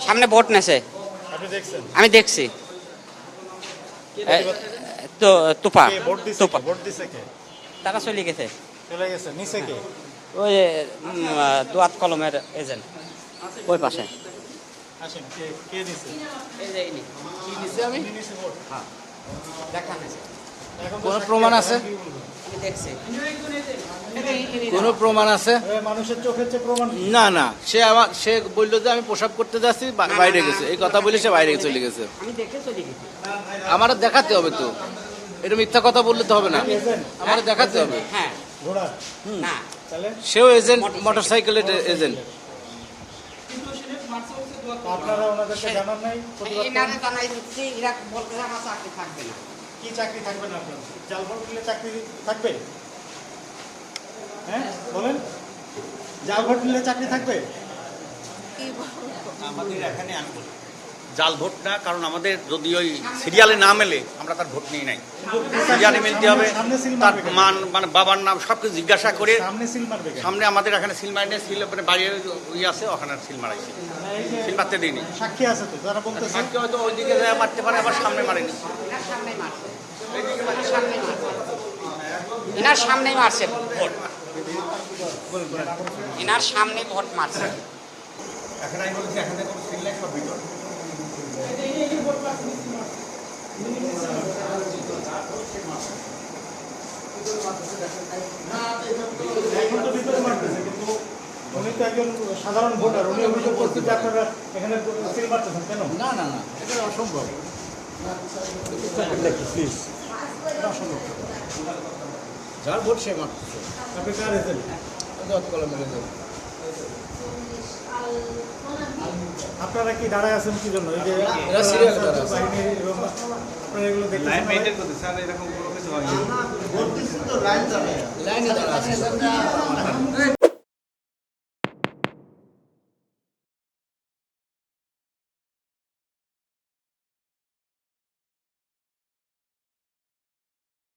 সামনে ভোট নেছে, আপনি দেখছেন? আমি দেখছি। তো তুপা কে ভোট দিছে? তুপা ভোট দিছে কে? তারা চলে গেছে। চলে গেছে নিচে কে? ওই দোয়াত কলমের এজেন্ট ওই পাশে। আসেন, কে কে দিছে? এই যে ইনি। কি দিছে? আমি নিচে ভোট। দেখান আছে। এখন তো কোনো সাক্ষী প্রমাণ আছে? কি বলবো? আমি দেখছি। কোনো প্রমাণ আছে? মানুষের চোখের চেয়ে প্রমাণ কি? না না, সে বললো যে আমি প্রসাব করতে যাচ্ছি, বাইরে গেছে, এই কথা বলে সে বাইরে চলে গেছে। আমি দেখে চলে গেছি। আমার দেখাতে হবে তো, এটা মিথ্যা কথা বললে তো হবে না, আমার দেখাতে হবে। হ্যাঁ ঘোড়া না তাহলে সেও এজেন্ট, মোটরসাইকেলের এজেন্ট। আপনারা ওনাদেরকে জানান নাই প্রতিবাদ এই নামে জানাই দিচ্ছি, এরা বলতে আমার চাকরি থাকবে না। কি চাকরি থাকবে না আপনার? জাল ভোট দিলে চাকরি থাকবে? হ্যাঁ বলেন, জাল ভোট দিলে চাকরি থাকবে? আমাদের এখানে আমি বলি, জাল ভোট না, কারণ আমাদের যদি ওই সিরিয়ালে না মেলে আমরা তার ভোট নিই নাই। সিরিয়ালে মিলতে হবে, সামনে সিল তার মারবে কেন? মানে বাবার নাম সব কিছু জিজ্ঞাসা করে। সামনে সিল মারবে কেন? সামনে আমাদের এখানে সিল মারিনে, সিল মানে বাইরে ওই আছে, ওখানে সিল মারাইছে, এই যে সিল মারতে দিইনি। সাক্ষী আছে তো যারা বলতেছে সাক্ষী হয়তো ওইদিকে যায় মারতে পারে, আবার সামনে মারেনি। এনার সামনেই মারছে, সামনেই মারছে, এনার সামনেই মারছে ভোট, এনার সামনে ভোট মারছে। এখানে আমি বলছি, এখানে কোনো সিল নাই, সব ভিতর। এখন তো ভিতরে মারতেছে, কিন্তু উনি তো একজন সাধারণ ভোটার, উনি অভিযোগ করছেন যে আপনারা এখানে সিল মারতেছেন কেন? না না না, এটা অসম্ভব। প্লিজ অসম্ভব। যার ভোট সে মারতেছে, আপনি কার এজেন্ট? কলমের এজেন্ট। আপনারা কি দাঁড়ায় আছেন কি জন্য? এই যে এরা serial দাঁড়ায় আছে। বাহিনী এবং আপনারা এগুলো দেখতেছেন লাইন না? মেইনটেইন করতে স্যার, এরকম কোনো কিছু হয়নি। লাইনে দাঁড়া আছে।